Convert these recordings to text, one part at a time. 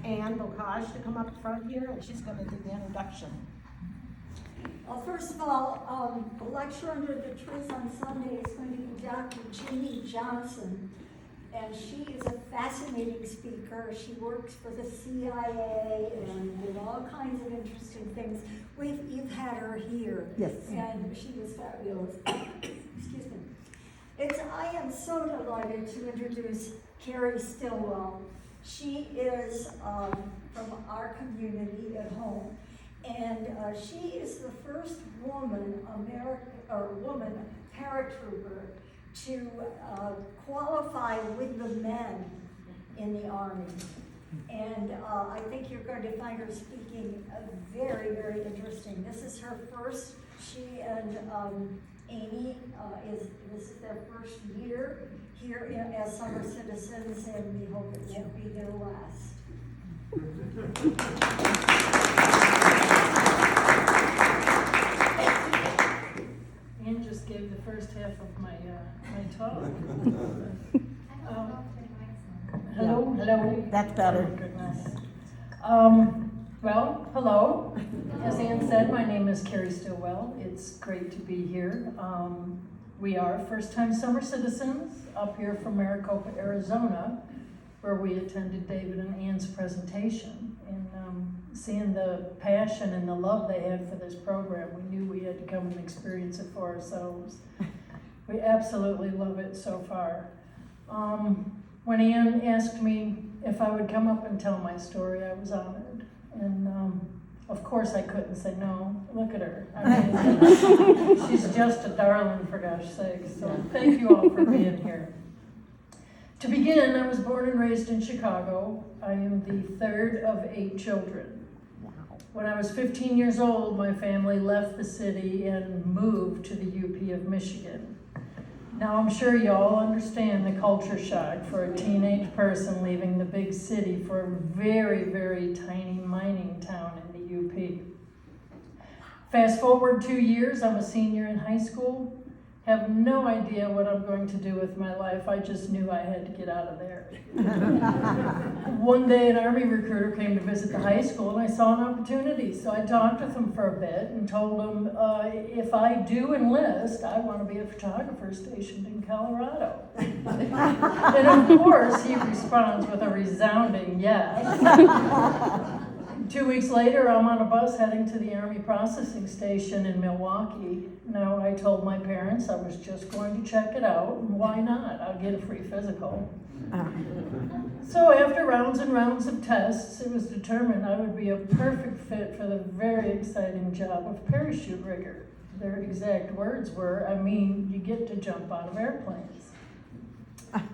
Ann Bocage to come up front here, and she's going to do the introduction. Well, first of all, the lecture under the trees on Sunday is going to be Dr. Jeannie Johnson, and she is a fascinating speaker. She works for the CIA and did all kinds of interesting things. You've had her here. Yes. And she was fabulous. Excuse me. I am so delighted to introduce Carrie Stillwell. She is from our community at home, and she is the first woman paratrooper to qualify with the men in the Army. And I think you're going to find her speaking very, very interesting. This is her first. She and Amy, this is their first year here as summer citizens, and we hope it won't be their last. Ann just gave the first half of my talk. Hello. That's better. Oh, goodness. Well, hello. As Ann said, my name is Carrie Stillwell. It's great to be here. We are first-time summer citizens up here from Maricopa, Arizona, where we attended David and Ann's presentation. And seeing the passion and the love they had for this program, we knew we had to come and experience it for ourselves. We absolutely love it so far. When Ann asked me if I would come up and tell my story, I was honored. And of course I couldn't say no. Look at her. I mean, she's just a darling, for gosh sakes. So thank you all for being here. To begin, I was born and raised in Chicago. I am the third of 8 children. When I was 15 years old, my family left the city and moved to the UP of Michigan. Now, I'm sure you all understand the culture shock for a teenage person leaving the big city for a very, very tiny mining town in the UP. Fast forward 2 years, I'm a senior in high school. Have no idea what I'm going to do with my life. I just knew I had to get out of there. One day an Army recruiter came to visit the high school and I saw an opportunity. So I talked with him for a bit and told him if I do enlist, I want to be a photographer stationed in Colorado. And of course he responds with a resounding yes. 2 weeks later, I'm on a bus heading to the Army processing station in Milwaukee. Now, I told my parents I was just going to check it out, and why not? I'll get a free physical. So after rounds and rounds of tests, it was determined I would be a perfect fit for the very exciting job of parachute rigger. Their exact words were, I mean, you get to jump out of airplanes.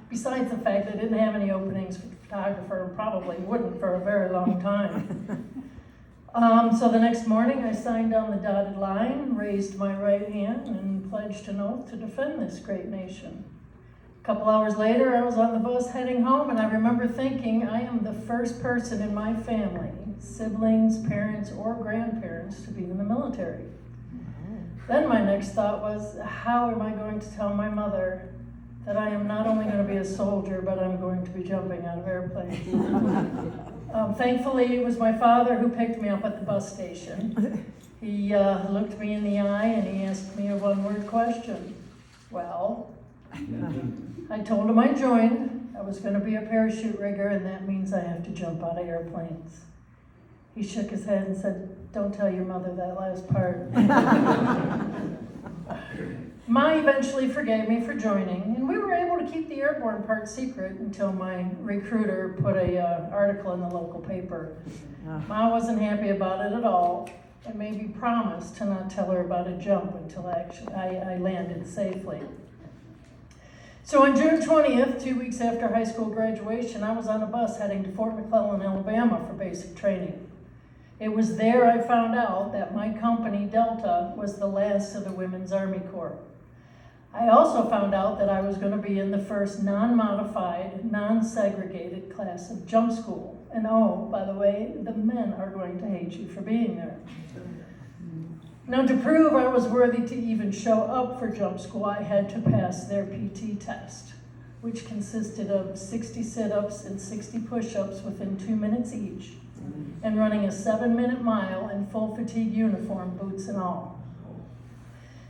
Besides the fact they didn't have any openings for photographer and probably wouldn't for a very long time. So the next morning I signed on the dotted line, raised my right hand, and pledged an oath to defend this great nation. A couple hours later I was on the bus heading home, and I remember thinking I am the first person in my family, siblings, parents, or grandparents, to be in the military. Then my next thought was, how am I going to tell my mother that I am not only going to be a soldier, but I'm going to be jumping out of airplanes. Thankfully, it was my father who picked me up at the bus station. He looked me in the eye and he asked me a one-word question. Well, I told him I joined. I was going to be a parachute rigger, and that means I have to jump out of airplanes. He shook his head and said, don't tell your mother that last part. Ma eventually forgave me for joining, and we were able to keep the airborne part secret until my recruiter put a article in the local paper. Ma wasn't happy about it at all, and made me promise to not tell her about a jump until I landed safely. So on June 20th, 2 weeks after high school graduation, I was on a bus heading to Fort McClellan, Alabama for basic training. It was there I found out that my company, Delta, was the last of the Women's Army Corps. I also found out that I was going to be in the first non-modified, non-segregated class of jump school. And oh, by the way, the men are going to hate you for being there. Now, to prove I was worthy to even show up for jump school, I had to pass their PT test, which consisted of 60 sit-ups and 60 push-ups within 2 minutes each, and running a 7-minute mile in full fatigue uniform, boots and all.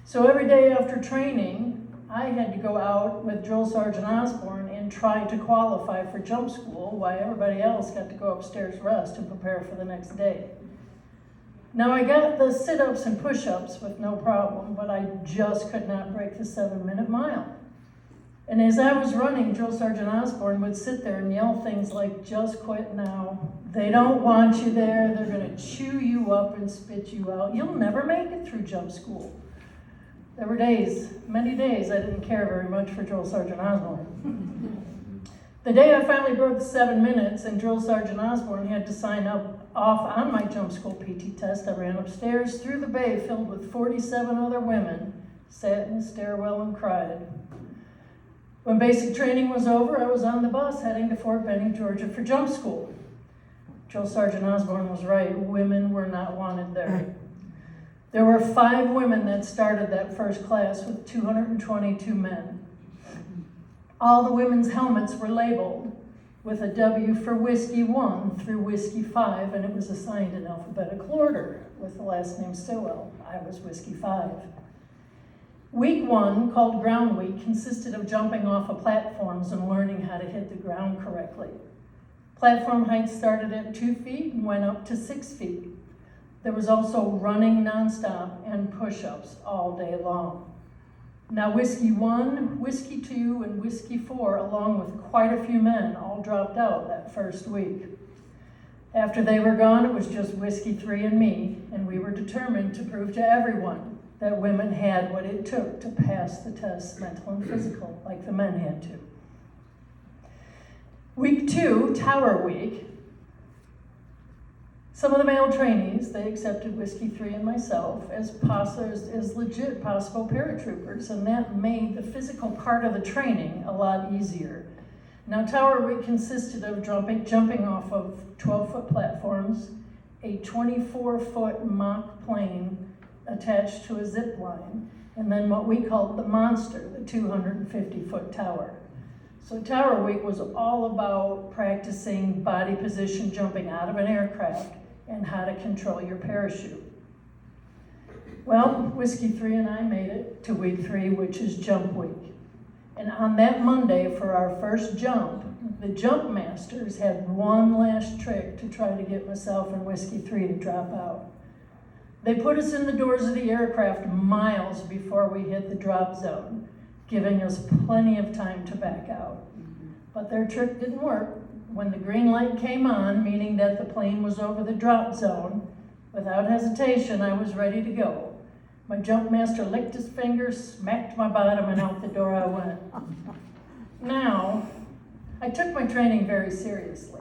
So every day after training, I had to go out with Drill Sergeant Osborne and try to qualify for jump school while everybody else got to go upstairs rest and prepare for the next day. Now I got the sit-ups and push-ups with no problem, but I just could not break the 7-minute mile. And as I was running, Drill Sergeant Osborne would sit there and yell things like, "Just quit now. They don't want you there. They're gonna chew you up and spit you out. You'll never make it through jump school." There were days, many days, I didn't care very much for Drill Sergeant Osborne. The day I finally broke the 7 minutes and Drill Sergeant Osborne had to sign off on my jump school PT test, I ran upstairs through the bay filled with 47 other women, sat in the stairwell and cried. When basic training was over, I was on the bus heading to Fort Benning, Georgia for jump school. Drill Sergeant Osborne was right, women were not wanted there. There were 5 women that started that first class with 222 men. All the women's helmets were labeled with a W for Whiskey 1 through Whiskey 5, and it was assigned in alphabetical order with the last name Stillwell. I was Whiskey 5. Week 1, called Ground Week, consisted of jumping off of platforms and learning how to hit the ground correctly. Platform height started at 2 feet and went up to 6 feet. There was also running nonstop and push-ups all day long. Now Whiskey 1, Whiskey 2, and Whiskey 4, along with quite a few men, all dropped out that first week. After they were gone, it was just Whiskey 3 and me, and we were determined to prove to everyone that women had what it took to pass the tests, mental and physical, like the men had to. Week 2, Tower Week. Some of the male trainees, they accepted Whiskey 3 and myself as legit possible paratroopers, and that made the physical part of the training a lot easier. Now, Tower Week consisted of jumping off of 12-foot platforms, a 24-foot mock plane attached to a zip line, and then what we called the monster, the 250-foot tower. So Tower Week was all about practicing body position jumping out of an aircraft and how to control your parachute. Well, Whiskey 3 and I made it to week 3, which is jump week. And on that Monday for our first jump, the jump masters had one last trick to try to get myself and Whiskey 3 to drop out. They put us in the doors of the aircraft miles before we hit the drop zone, giving us plenty of time to back out. But their trick didn't work. When the green light came on, meaning that the plane was over the drop zone, without hesitation, I was ready to go. My jump master licked his fingers, smacked my bottom, and out the door I went. Now, I took my training very seriously,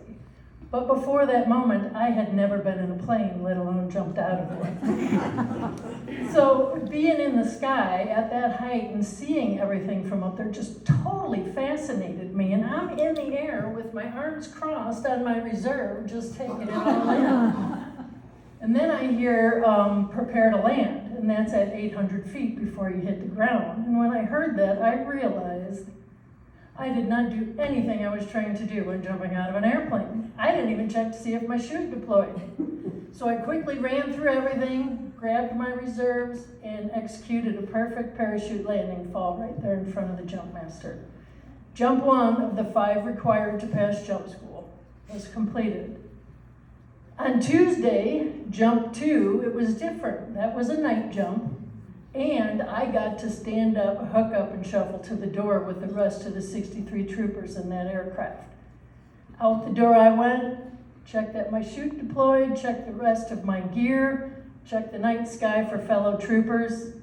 but before that moment, I had never been in a plane, let alone jumped out of one. So being in the sky at that height and seeing everything from up there just totally fascinated me. And I'm in the air with my arms crossed on my reserve, just taking it all in. And then I hear, prepare to land, and that's at 800 feet before you hit the ground. And when I heard that, I realized I did not do anything I was trained to do when jumping out of an airplane. I didn't even check to see if my chute deployed. So I quickly ran through everything, grabbed my reserves, and executed a perfect parachute landing fall right there in front of the jump master. Jump 1 of the 5 required to pass jump school was completed. On Tuesday, jump 2, it was different. That was a night jump. And I got to stand up, hook up, and shuffle to the door with the rest of the 63 troopers in that aircraft. Out the door I went, checked that my chute deployed, checked the rest of my gear, checked the night sky for fellow troopers,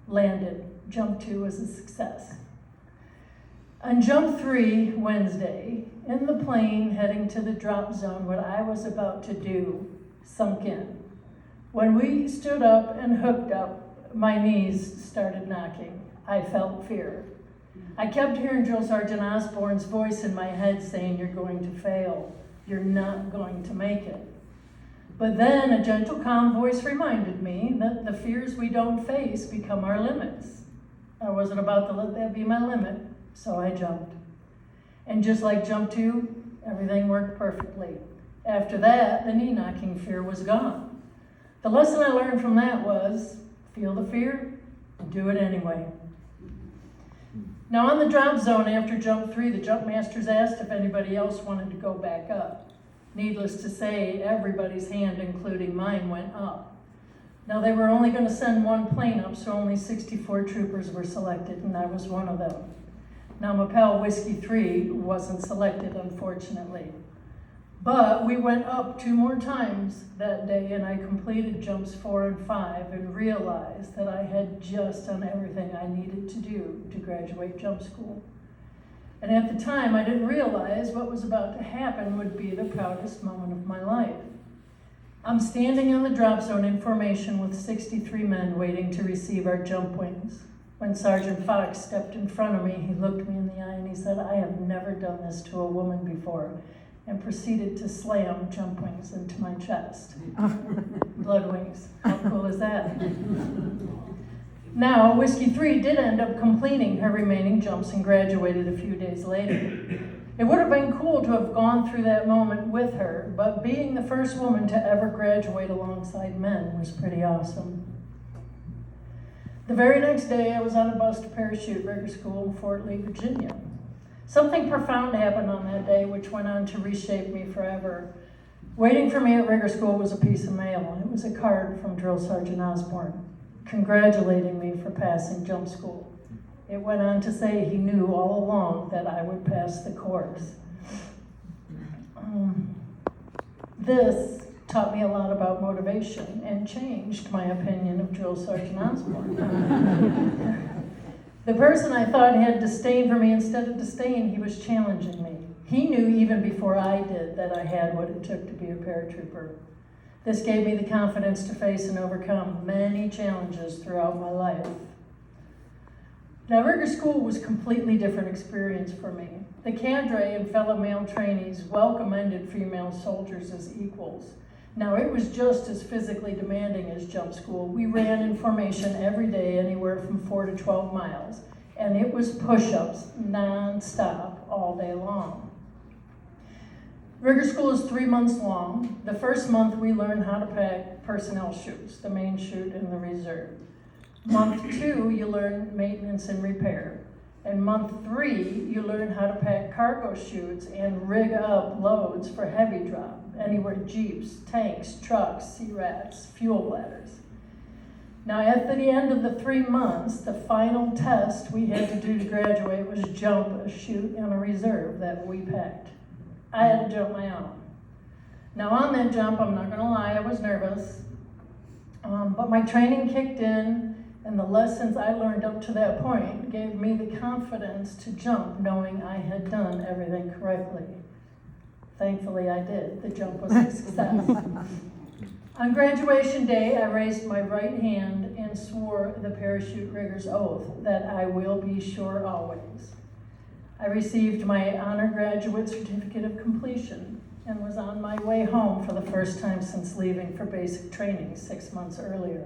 landed. Jump 2 was a success. On jump 3, Wednesday, in the plane heading to the drop zone, what I was about to do sunk in. When we stood up and hooked up, my knees started knocking. I felt fear. I kept hearing Drill Sergeant Osborne's voice in my head saying, "You're going to fail. You're not going to make it." But then a gentle, calm voice reminded me that the fears we don't face become our limits. I wasn't about to let that be my limit, so I jumped. And just like jump 2, everything worked perfectly. After that, the knee knocking fear was gone. The lesson I learned from that was, feel the fear, and do it anyway. Now on the drop zone after jump 3, the jump masters asked if anybody else wanted to go back up. Needless to say, everybody's hand, including mine, went up. Now they were only going to send 1 plane up, so only 64 troopers were selected, and I was one of them. Now Mapel Whiskey 3 wasn't selected, unfortunately. But we went up 2 more times that day, and I completed jumps 4 and 5 and realized that I had just done everything I needed to do to graduate jump school. And at the time, I didn't realize what was about to happen would be the proudest moment of my life. I'm standing on the drop zone in formation with 63 men waiting to receive our jump wings. When Sergeant Fox stepped in front of me, he looked me in the eye and he said, "I have never done this to a woman before," and proceeded to slam jump wings into my chest. Blood wings. How cool is that? Now, Whiskey 3 did end up completing her remaining jumps and graduated a few days later. It would have been cool to have gone through that moment with her, but being the first woman to ever graduate alongside men was pretty awesome. The very next day, I was on a bus to parachute rigger school in Fort Lee, Virginia. Something profound happened on that day, which went on to reshape me forever. Waiting for me at rigger school was a piece of mail. It was a card from Drill Sergeant Osborne, congratulating me for passing jump school. It went on to say he knew all along that I would pass the course. This taught me a lot about motivation and changed my opinion of Drill Sergeant Osborne. The person I thought had disdain for me, instead of disdain, he was challenging me. He knew even before I did that I had what it took to be a paratrooper. This gave me the confidence to face and overcome many challenges throughout my life. Now, rigger school was a completely different experience for me. The cadre and fellow male trainees welcomed female soldiers as equals. Now, it was just as physically demanding as jump school. We ran in formation every day, anywhere from 4 to 12 miles, and it was push-ups non-stop all day long. Rigger school is 3 months long. The first month, we learn how to pack personnel chutes, the main chute and the reserve. Month 2, you learn maintenance and repair. And month 3, you learn how to pack cargo chutes and rig up loads for heavy drop, anywhere jeeps, tanks, trucks, C-rats, fuel bladders. Now at the end of the 3 months, the final test we had to do to graduate was jump a chute and a reserve that we packed. I had to jump my own. Now on that jump, I'm not gonna lie, I was nervous, but my training kicked in, and the lessons I learned up to that point gave me the confidence to jump, knowing I had done everything correctly. Thankfully, I did. The jump was a success. On graduation day, I raised my right hand and swore the parachute rigger's oath that I will be sure always. I received my honor graduate certificate of completion and was on my way home for the first time since leaving for basic training 6 months earlier.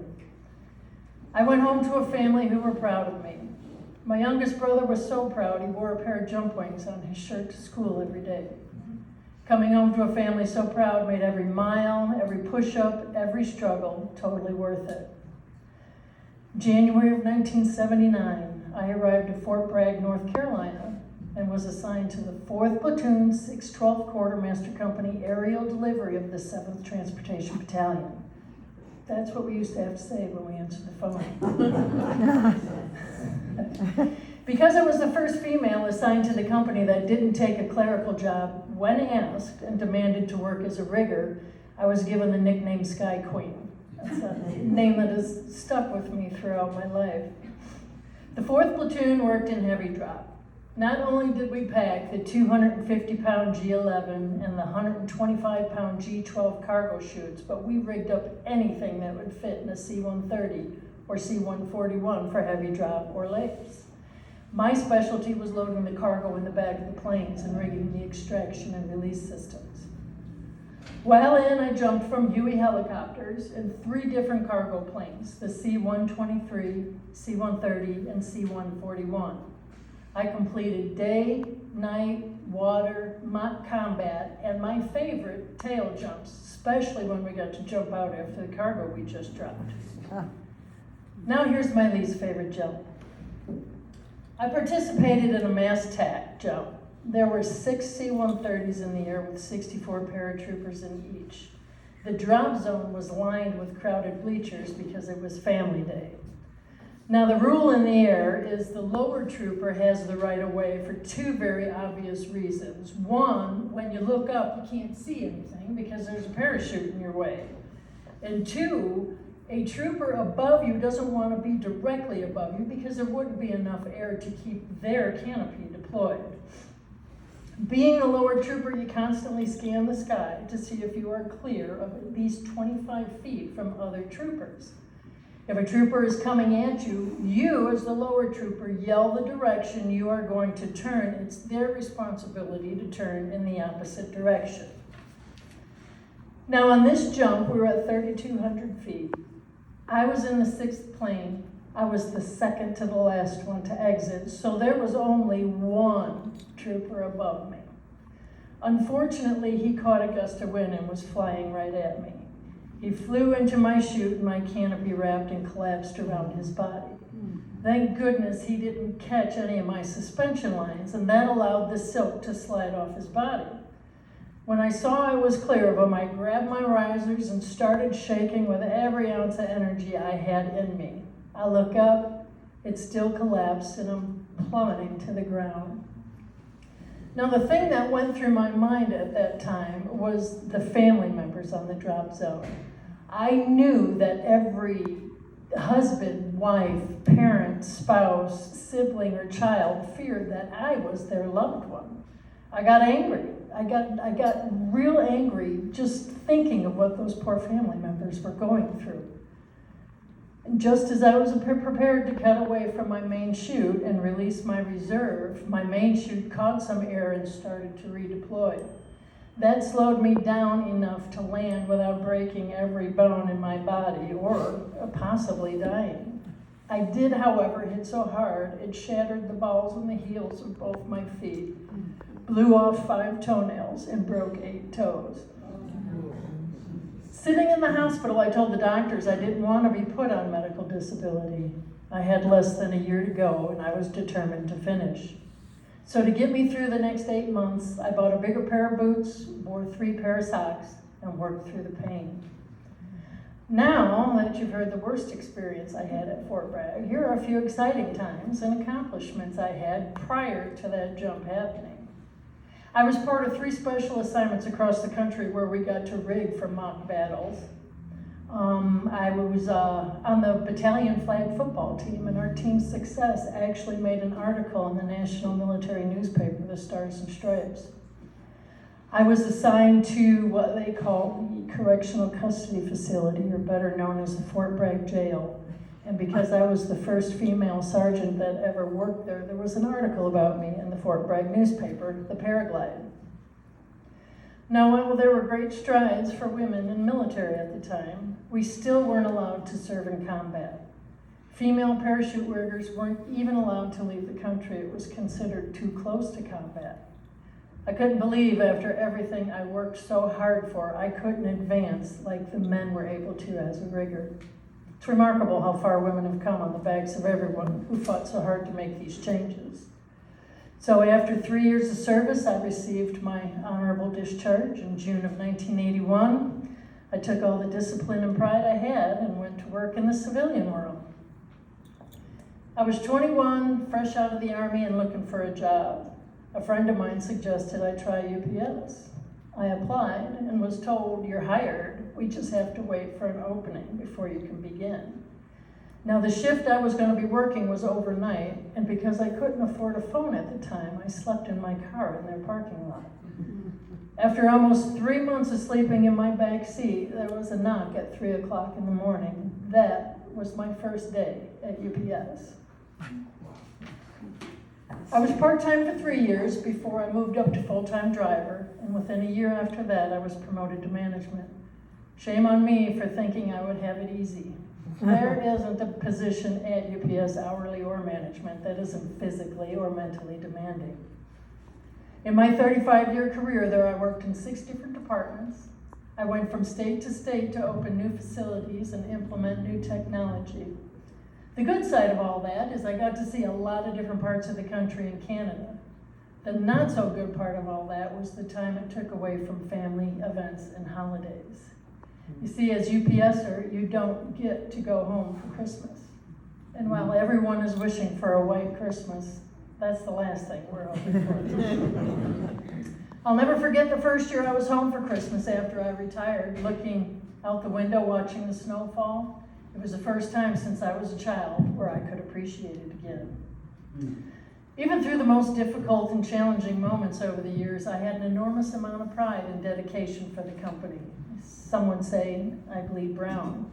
I went home to a family who were proud of me. My youngest brother was so proud he wore a pair of jump wings on his shirt to school every day. Coming home to a family so proud made every mile, every push-up, every struggle totally worth it. January of 1979, I arrived at Fort Bragg, North Carolina, and was assigned to the 4th Platoon, 612th Quartermaster Company aerial delivery of the 7th Transportation Battalion. That's what we used to have to say when we answered the phone. Because I was the first female assigned to the company that didn't take a clerical job when asked and demanded to work as a rigger, I was given the nickname Sky Queen. That's a name that has stuck with me throughout my life. The 4th Platoon worked in heavy drop. Not only did we pack the 250-pound G11 and the 125-pound G12 cargo chutes, but we rigged up anything that would fit in a C-130 or C-141 for heavy drop or lays. My specialty was loading the cargo in the back of the planes and rigging the extraction and release systems. While in, I jumped from Huey helicopters in 3 different cargo planes, the C-123, C-130, and C-141. I completed day, night, water, mock combat, and my favorite, tail jumps, especially when we got to jump out after the cargo we just dropped. Now here's my least favorite jump. I participated in a mass TAC jump. There were 6 C-130s in the air with 64 paratroopers in each. The drop zone was lined with crowded bleachers because it was family day. Now the rule in the air is the lower trooper has the right of way for 2 very obvious reasons. One, when you look up, you can't see anything because there's a parachute in your way. And 2, a trooper above you doesn't want to be directly above you because there wouldn't be enough air to keep their canopy deployed. Being a lower trooper, you constantly scan the sky to see if you are clear of at least 25 feet from other troopers. If a trooper is coming at you, you as the lower trooper yell the direction you are going to turn. It's their responsibility to turn in the opposite direction. Now on this jump, we were at 3,200 feet. I was in the 6th plane. I was the second to the last one to exit, so there was only 1 trooper above me. Unfortunately, he caught a gust of wind and was flying right at me. He flew into my chute and my canopy wrapped and collapsed around his body. Thank goodness he didn't catch any of my suspension lines, and that allowed the silk to slide off his body. When I saw I was clear of him, I grabbed my risers and started shaking with every ounce of energy I had in me. I look up, it's still collapsed, and I'm plummeting to the ground. Now, the thing that went through my mind at that time was the family members on the drop zone. I knew that every husband, wife, parent, spouse, sibling, or child feared that I was their loved one. I got angry. I got real angry just thinking of what those poor family members were going through. And just as I was prepared to cut away from my main chute and release my reserve, my main chute caught some air and started to redeploy. That slowed me down enough to land without breaking every bone in my body or possibly dying. I did, however, hit so hard it shattered the balls and the heels of both my feet, blew off 5 toenails, and broke 8 toes. Sitting in the hospital, I told the doctors I didn't want to be put on medical disability. I had less than a year to go, and I was determined to finish. So to get me through the next 8 months, I bought a bigger pair of boots, wore 3 pair of socks, and worked through the pain. Now that you've heard the worst experience I had at Fort Bragg, here are a few exciting times and accomplishments I had prior to that jump happening. I was part of 3 special assignments across the country where we got to rig for mock battles. I was on the battalion flag football team, and our team's success actually made an article in the national military newspaper, the Stars and Stripes. I was assigned to what they call the Correctional Custody Facility, or better known as the Fort Bragg Jail. And because I was the first female sergeant that ever worked there, there was an article about me in the Fort Bragg newspaper, The Paraglide. Now, while there were great strides for women in military at the time, we still weren't allowed to serve in combat. Female parachute riggers weren't even allowed to leave the country. It was considered too close to combat. I couldn't believe after everything I worked so hard for, I couldn't advance like the men were able to as a rigger. It's remarkable how far women have come on the backs of everyone who fought so hard to make these changes. So after 3 years of service, I received my honorable discharge in June of 1981. I took all the discipline and pride I had and went to work in the civilian world. I was 21, fresh out of the Army and looking for a job. A friend of mine suggested I try UPS. I applied and was told, "You're hired. We just have to wait for an opening before you can begin." Now the shift I was going to be working was overnight, and because I couldn't afford a phone at the time, I slept in my car in their parking lot. After almost 3 months of sleeping in my back seat, there was a knock at 3 o'clock in the morning. That was my first day at UPS. I was part-time for 3 years before I moved up to full-time driver, and within a year after that, I was promoted to management. Shame on me for thinking I would have it easy. There isn't a position at UPS, hourly or management, that isn't physically or mentally demanding. In my 35-year career there, I worked in 6 different departments. I went from state to state to open new facilities and implement new technology. The good side of all that is I got to see a lot of different parts of the country and Canada. The not so good part of all that was the time it took away from family events and holidays. You see, as UPSer, you don't get to go home for Christmas. And while everyone is wishing for a white Christmas, that's the last thing we're hoping for. I'll never forget the first year I was home for Christmas after I retired, looking out the window watching the snow fall. It was the first time since I was a child where I could appreciate it again. Even through the most difficult and challenging moments over the years, I had an enormous amount of pride and dedication for the company. Some would say I bleed brown.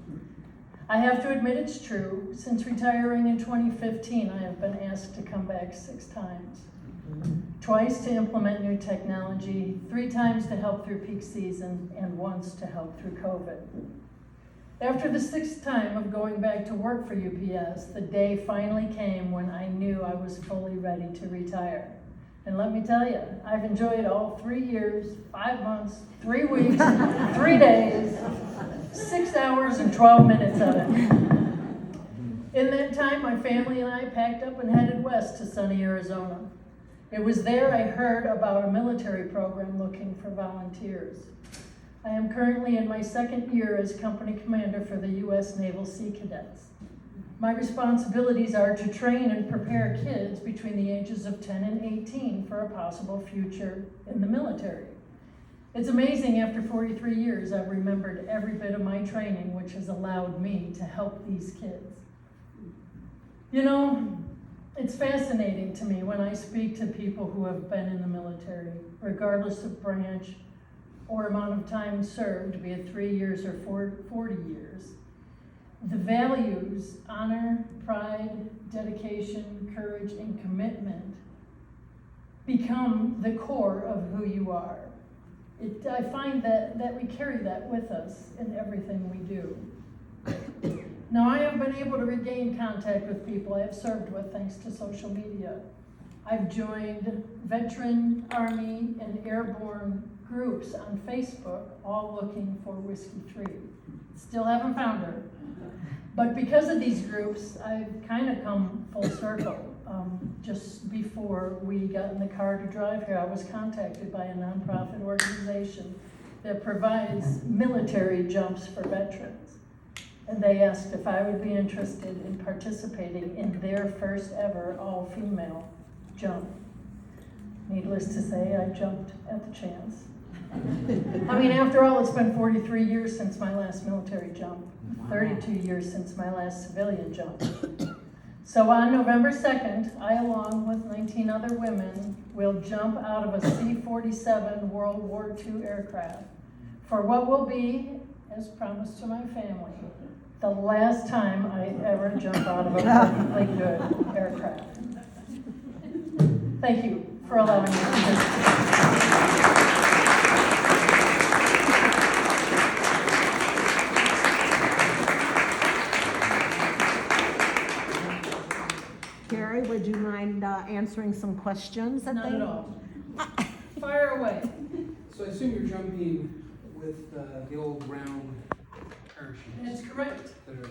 I have to admit it's true. Since retiring in 2015, I have been asked to come back 6 times. Twice to implement new technology, 3 times to help through peak season, and once to help through COVID. After the 6th time of going back to work for UPS, the day finally came when I knew I was fully ready to retire. And let me tell you, I've enjoyed all 3 years, 5 months, 3 weeks, 3 days, 6 hours and 12 minutes of it. In that time, my family and I packed up and headed west to sunny Arizona. It was there I heard about a military program looking for volunteers. I am currently in my 2nd year as company commander for the U.S. Naval Sea Cadets. My responsibilities are to train and prepare kids between the ages of 10 and 18 for a possible future in the military. It's amazing, after 43 years, I've remembered every bit of my training, which has allowed me to help these kids. You know, it's fascinating to me when I speak to people who have been in the military, regardless of branch or amount of time served, be it 3 years or 40 years. The values, honor, pride, dedication, courage, and commitment become the core of who you are. I find that we carry that with us in everything we do. Now, I have been able to regain contact with people I have served with thanks to social media. I've joined veteran, Army, and airborne groups on Facebook, all looking for Whiskey 3. Still haven't found her. But because of these groups, I've kind of come full circle. Just before we got in the car to drive here, I was contacted by a nonprofit organization that provides military jumps for veterans. And they asked if I would be interested in participating in their first ever all-female jump. Needless to say, I jumped at the chance. I mean, after all, it's been 43 years since my last military jump, 32 years since my last civilian jump. So on November 2nd, I, along with 19 other women, will jump out of a C-47 World War II aircraft for what will be, as promised to my family, the last time I ever jump out of a perfectly good aircraft. Thank you for allowing me to participate. Carrie, would you mind answering some questions? Not at all. Fire away. So I assume you're jumping with the old round parachutes That's correct. that are,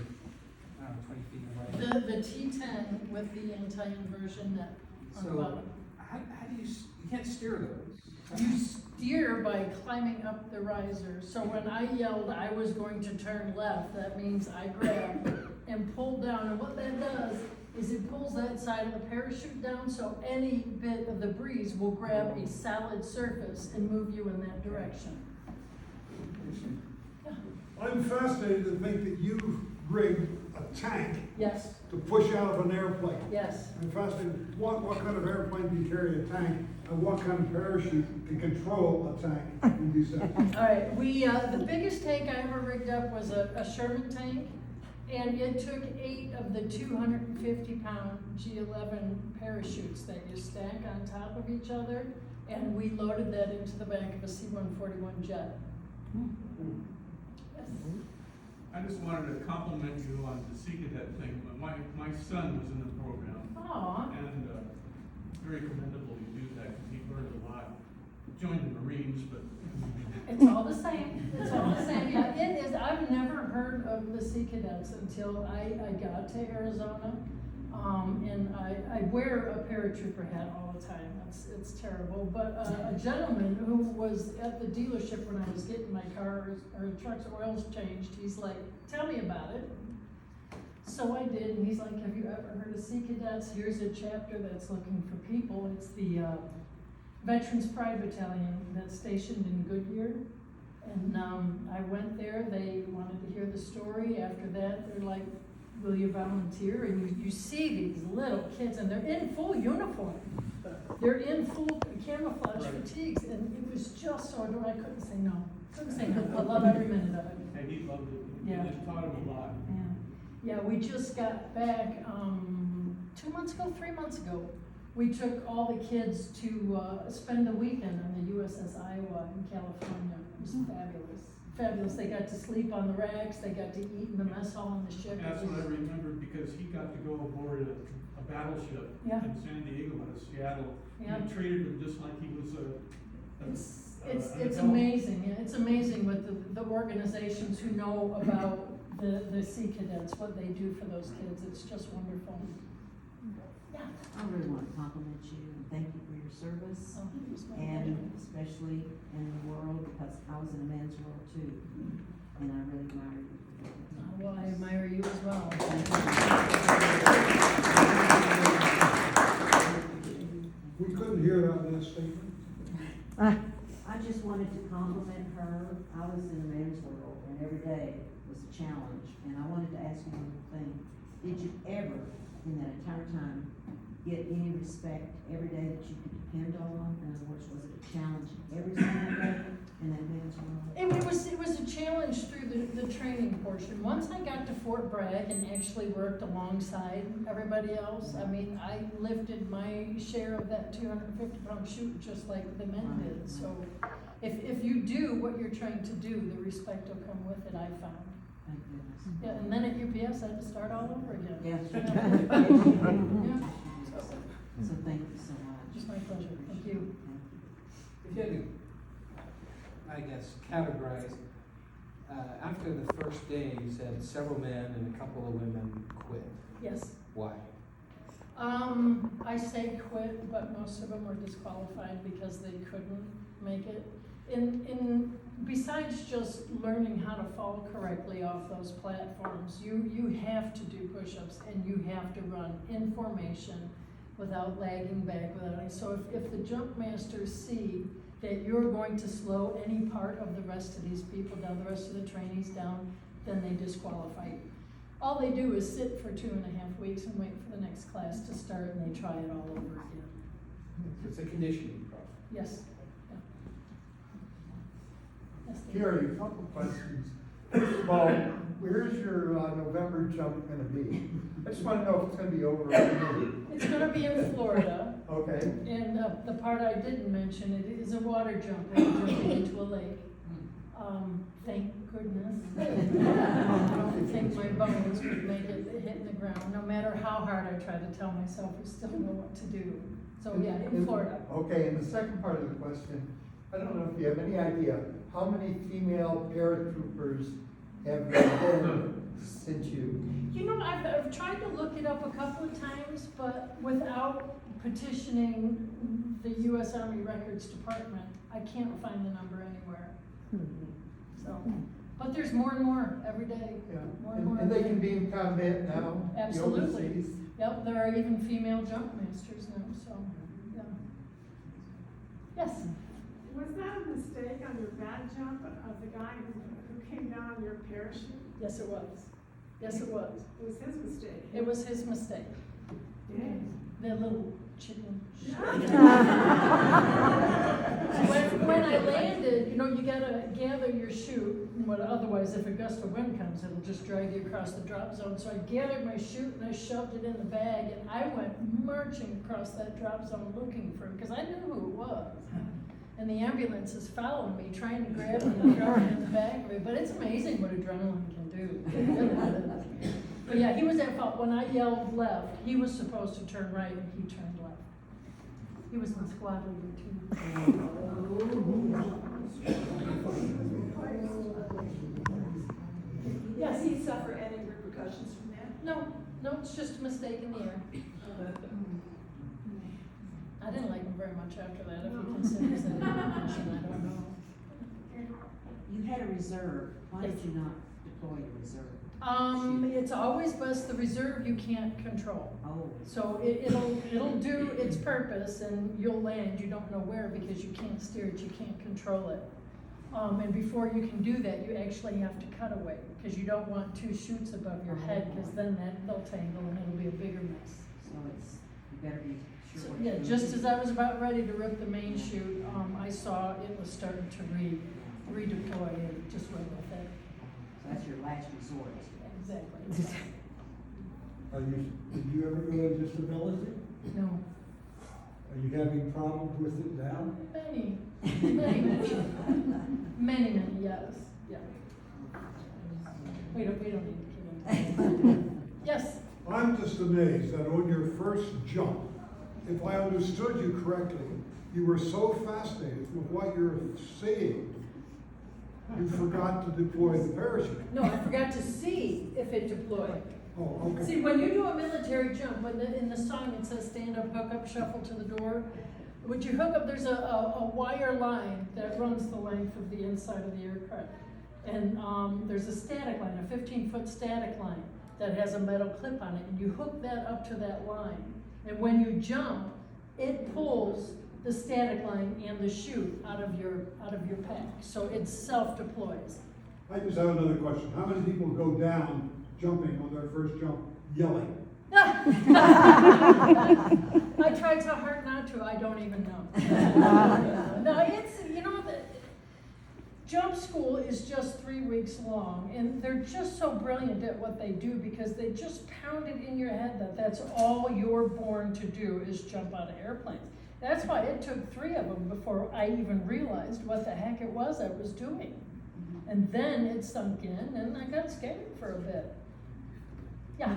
I don't know, 20 feet away. The T10 with the anti inversion net on the So bottom. how do you can't steer those? You steer by climbing up the riser. So when I yelled I was going to turn left, that means I grab and pull down. And what that does is it pulls that side of the parachute down, so any bit of the breeze will grab a solid surface and move you in that direction. I'm fascinated to think that you rigged a tank Yes, to push out of an airplane. yes. I'm fascinated, what kind of airplane do you carry a tank, and what kind of parachute can control a tank in descent? All right, the biggest tank I ever rigged up was a Sherman tank, and it took 8 of the 250-pound G11 parachutes that you stack on top of each other, and we loaded that into the back of a C-141 jet. Yes. I just wanted to compliment you on the Sea Cadet thing. My son was in the program, Aw, and very commendable you do that, because he learned a lot. Joined the Marines, but. It's all the same, it's all the same, yeah, it is, I've never heard of the Sea Cadets until I got to Arizona. And I wear a paratrooper hat all the time, it's terrible, but a gentleman who was at the dealership when I was getting my car or truck's oils changed, he's like, tell me about it. So I did, and he's like, have you ever heard of Sea Cadets? Here's a chapter that's looking for people, it's the, Veterans Pride Battalion that's stationed in Goodyear. And I went there, they wanted to hear the story. After that, they're like, will you volunteer? And you see these little kids, and they're in full uniform. They're in full camouflage fatigues, and it was just so adorable. I couldn't say no. Couldn't say no. I love every minute of it. And he loved it. Yeah. It taught him a lot. Yeah, we just got back 2 months ago, 3 months ago. We took all the kids to spend the weekend on the USS Iowa in California. It was fabulous. Fabulous. They got to sleep on the racks, they got to eat in the mess hall on the ship. That's what I remembered, because he got to go aboard a battleship Yeah. in San Diego out of Seattle. Yeah. And he treated him just like he was It's amazing, yeah, it's amazing with the organizations who know about the Sea Cadets, what they do for those kids. It's just wonderful. Yeah. I really want to compliment you and thank you for your service, Oh, it was my and pleasure. especially in the world, because I was in a man's world too, and I really admire you. Well, I admire you as well. We couldn't hear that last statement. I just wanted to compliment her. I was in a man's world, and every day was a challenge, and I wanted to ask you one thing. Did you ever, in that entire time, get any respect every day that you could depend on? In other words, was it a challenge every single day in that man's world? It was a challenge through the training portion. Once I got to Fort Bragg and actually worked alongside everybody else, I mean, I lifted my share of that 250-pound chute just like the men did. So if you do what you're trying to do, the respect will come with it, I found. Thank goodness. Yeah, and then at UPS, I had to start all over again. Yes. Yeah. So thank you so much. Just my pleasure. Thank you. If you had to, I guess, categorize, after the first day, you said several men and a couple of women quit. Yes. Why? I say quit, but most of them were disqualified because they couldn't make it. Besides just learning how to fall correctly off those platforms, you have to do push-ups and you have to run in formation without lagging back, so if the jump masters see that you're going to slow any part of the rest of these people down, the rest of the trainees down, then they disqualify you. All they do is sit for 2.5 weeks and wait for the next class to start, and they try it all over again. It's a conditioning problem. Yes. Yeah. Yes, they- Gary, a couple of questions. First of all, where's your November jump gonna be? I just wanna know if it's gonna be over or under. It's gonna be in Florida, Okay, and the part I didn't mention, it is a water jump, where you're jumping into a lake. Thank goodness. I don't think my bones would make it hit the ground, no matter how hard I try to tell myself, I still know what to do. So yeah, in Florida. okay, and the second part of the question, I don't know if you have any idea, how many female paratroopers have there been since you? You know, I've tried to look it up a couple of times, but without petitioning the U.S. Army Records Department, I can't find the number anywhere. So, but there's more and more every day. Yeah, More and more and they every can day. be in combat now? the Absolutely. overseas? Yep, there are even female jump masters now, so, yeah. Yes? Was that a mistake on your bad jump of the guy who came down on your parachute? Yes, it was. Yes, it was. It was his mistake. It was his mistake. Dang. The little chicken. When I landed, you know, you gotta gather your chute, otherwise if a gust of wind comes, it'll just drag you across the drop zone. So I gathered my chute and I shoved it in the bag, and I went marching across that drop zone looking for him, because I knew who it was. And the ambulance is following me, trying to grab me and throw me in the bag of it, but it's amazing what adrenaline can do. It really is. But yeah, he was at fault. When I yelled left, he was supposed to turn right, and he turned left. He was my squad leader too. Does he suffer any repercussions from that? No, it's just a mistake in the air. I didn't like him very much after that, if he considers that a mission, I don't know. You had a reserve, why did you not deploy your reserve? It's always best the reserve you can't control. Oh, So it'll do its purpose and you'll land, you don't know where because you can't steer it, you can't control it. And before you can do that, you actually have to cut away, because you don't want two chutes above your head, because then they'll tangle and it'll be a bigger mess. so you better be sure So, what you're yeah, doing. just as I was about ready to rip the main chute, I saw it was starting to redeploy and it just went with it. So that's your last resort. Exactly. Did you ever go to disability? No, Are you having problems with it now? many, yes, yeah. We don't need to keep on. Yes, I'm just amazed that on your first jump, if I understood you correctly, you were so fascinated with what you're seeing, you forgot to deploy the parachute. no, I forgot to see if it deployed. Oh, okay. See, when you do a military jump, in the song it says stand up, hook up, shuffle to the door. When you hook up, there's a wire line that runs the length of the inside of the aircraft. And there's a static line, a 15-foot static line that has a metal clip on it, and you hook that up to that line. And when you jump, it pulls the static line and the chute out of your pack. So it self-deploys. I just have another question. How many people go down jumping on their first jump yelling? I tried so hard not to, I don't even know. No, it's, jump school is just 3 weeks long, and they're just so brilliant at what they do because they just pound it in your head that that's all you're born to do is jump out of airplanes. That's why it took 3 of them before I even realized what the heck it was I was doing. And then it sunk in, and I got scared for a bit. Yeah.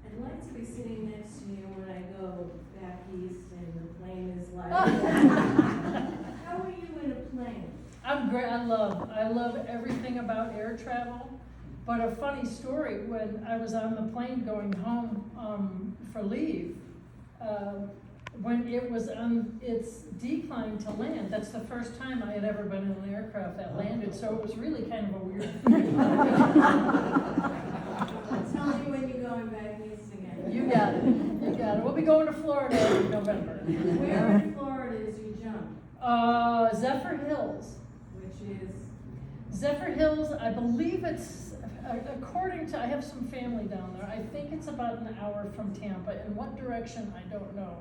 I'd like to be sitting next to you when I go back east and the plane is like. How are you in a plane? I'm great. I love everything about air travel. But a funny story, when I was on the plane going home for leave, when it was on its decline to land, that's the first time I had ever been in an aircraft that landed, so it was really kind of a weird thing. Tell me when you're going back east again. You got it. We'll be going to Florida in November. Where in Florida is you jump? Zephyr Hills. Which is? Zephyr Hills, I believe it's, according to, I have some family down there, I think it's about an hour from Tampa. In what direction, I don't know.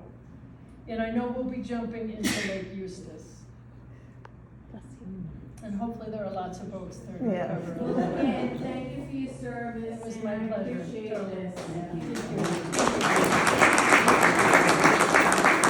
And I know we'll be jumping into Lake Eustis. And hopefully there are lots of boats there to Yeah. cover. Well, again, thank you for your service. It was and my I pleasure. appreciate Totally. this. Thank you.